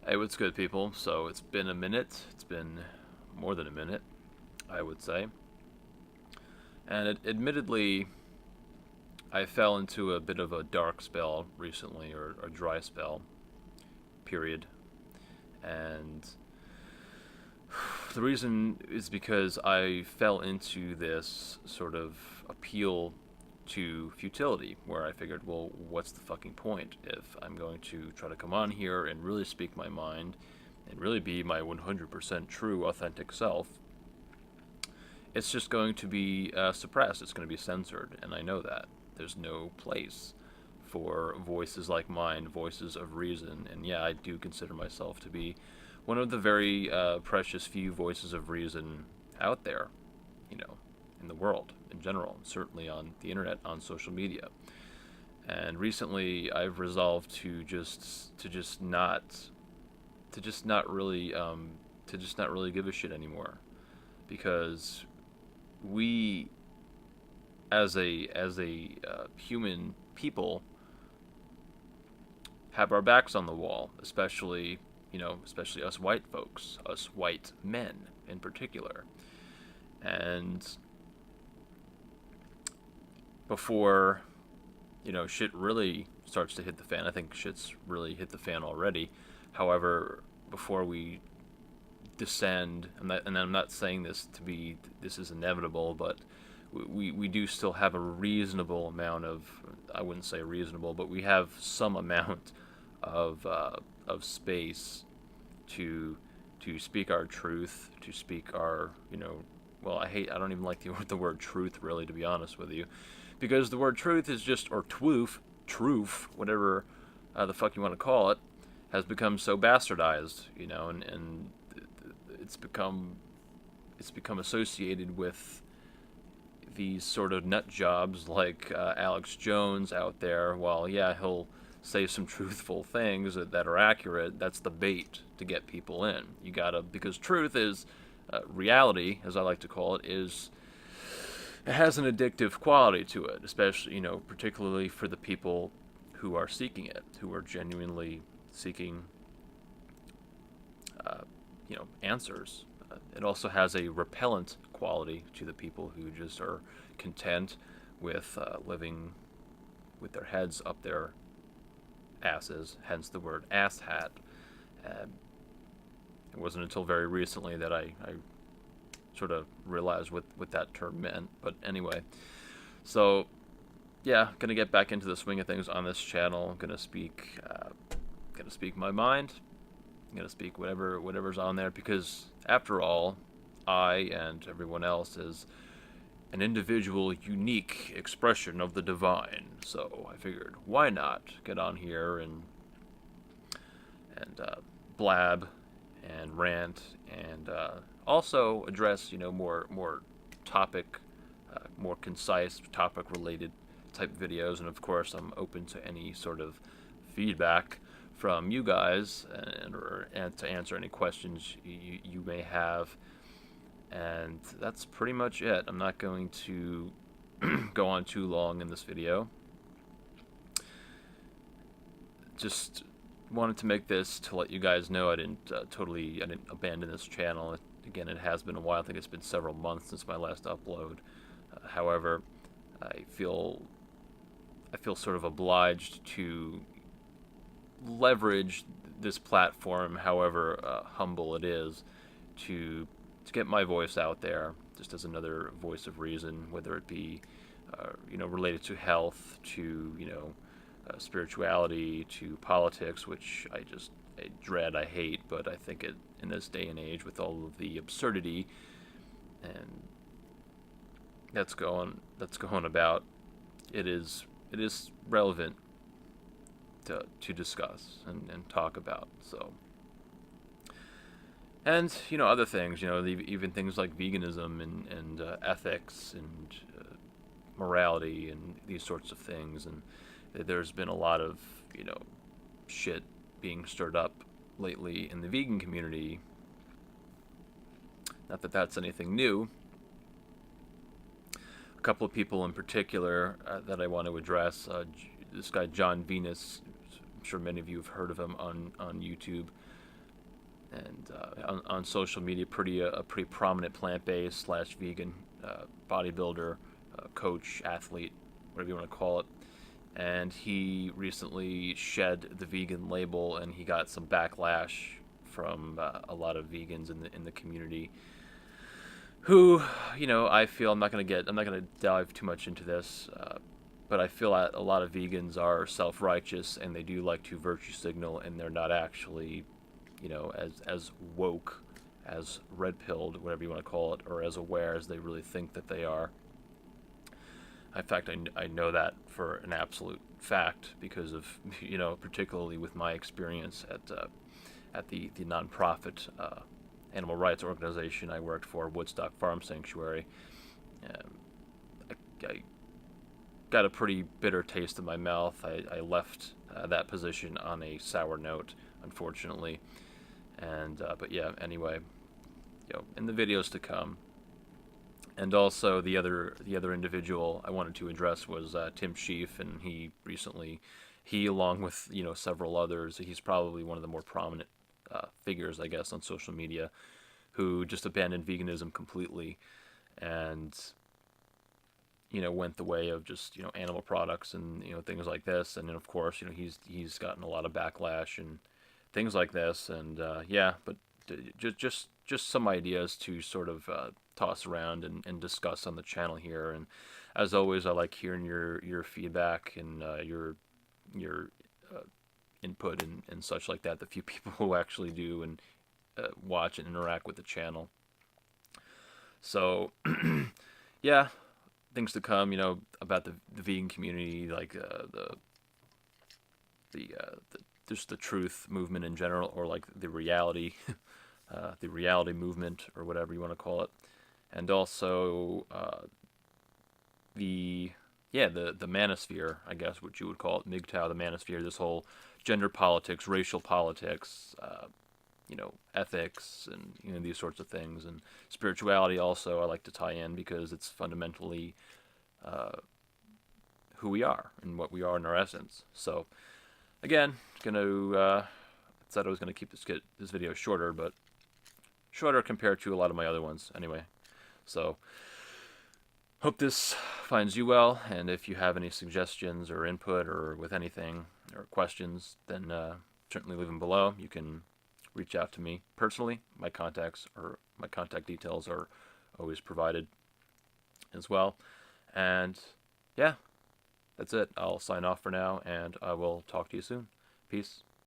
Hey, what's good, people? So it's been a minute. It's been more than a minute, I would say. And admittedly, I fell into a bit of a dark spell recently, or a dry spell, period. And the reason is because I fell into this sort of appeal to futility, where I figured, well, what's the fucking point if I'm going to try to come on here and really speak my mind and really be my 100% true, authentic self? It's just going to be suppressed. It's going to be censored, and I know that. There's no place for voices like mine, voices of reason. And yeah, I do consider myself to be one of the very precious few voices of reason out there, you know, in the world in general, and certainly on the internet, on social media. And recently, I've resolved to just not really to just not really give a shit anymore, because we as a human people have our backs on the wall, especially especially us white folks, us white men in particular. And before shit really starts to hit the fan, I think shit's really hit the fan already. However, before we descend, and I'm not saying this is inevitable, but we do still have a reasonable amount of, I wouldn't say reasonable, but we have some amount of space to speak our truth, to speak our, well, I don't even like the word truth, really, to be honest with you, because the word truth is just, or twoof, truth, whatever the fuck you want to call it, has become so bastardized, and it's become associated with these sort of nut jobs like Alex Jones out there. While yeah, he'll say some truthful things that are accurate, that's the bait to get people in. You gotta, because truth is reality, as I like to call it, is, it has an addictive quality to it, especially particularly for the people who are seeking it, who are genuinely seeking answers. It also has a repellent quality to the people who just are content with living with their heads up their asses, hence the word asshat. Uh, it wasn't until very recently that I sort of realized what that term meant. But anyway, so yeah, gonna get back into the swing of things on this channel. Gonna speak my mind. I'm gonna speak whatever's on there, because after all, I and everyone else is an individual, unique expression of the divine. So I figured, why not get on here and blab and rant, and also address more topic, more concise topic related type videos. And of course, I'm open to any sort of feedback from you guys, and to answer any questions you may have. And that's pretty much it. I'm not going to go on too long in this video. Just wanted to make this to let you guys know I didn't abandon this channel. Again, it has been a while. I think it's been several months since my last upload. However, I feel sort of obliged to leverage this platform, however humble it is, to get my voice out there, just as another voice of reason, whether it be related to health, to spirituality, to politics, which I dread, I hate. But I think in this day and age, with all of the absurdity and that's going about, it is relevant to discuss and talk about. So, and other things, even things like veganism and ethics and morality and these sorts of things. And there's been a lot of shit being stirred up lately in the vegan community. Not that that's anything new. A couple of people in particular that I want to address. This guy John Venus, I'm sure many of you have heard of him on YouTube. and on social media, a pretty prominent plant-based slash vegan bodybuilder, coach, athlete, whatever you want to call it. And he recently shed the vegan label, and he got some backlash from a lot of vegans in the community. Who, I feel I'm not gonna dive too much into this, but I feel that a lot of vegans are self-righteous and they do like to virtue signal, and they're not actually, as woke, as red-pilled, whatever you want to call it, or as aware as they really think that they are. In fact, I know that for an absolute fact because of, particularly with my experience at the nonprofit animal rights organization I worked for, Woodstock Farm Sanctuary. Um, I got a pretty bitter taste in my mouth. I left that position on a sour note, unfortunately. And but yeah, anyway, in the videos to come. And also the other individual I wanted to address was Tim Sheaf, and he along with several others, he's probably one of the more prominent figures, I guess, on social media, who just abandoned veganism completely, and went the way of just animal products and things like this. And then of course he's gotten a lot of backlash and things like this, and yeah, but just some ideas to sort of toss around and discuss on the channel here. And as always, I like hearing your feedback and your input and such like that. The few people who actually do and watch and interact with the channel. So yeah, things to come. About the vegan community, like the just the truth movement in general, or like the reality movement, or whatever you want to call it. And also the manosphere, I guess, what you would call it, MGTOW, the manosphere, this whole gender politics, racial politics, ethics, and these sorts of things. And spirituality also I like to tie in, because it's fundamentally who we are and what we are in our essence. So again, said I was gonna keep this video shorter, but shorter compared to a lot of my other ones anyway. So hope this finds you well, and if you have any suggestions or input or with anything or questions, then certainly leave them below. You can reach out to me personally. My contact details are always provided as well. And yeah, that's it. I'll sign off for now, and I will talk to you soon. Peace.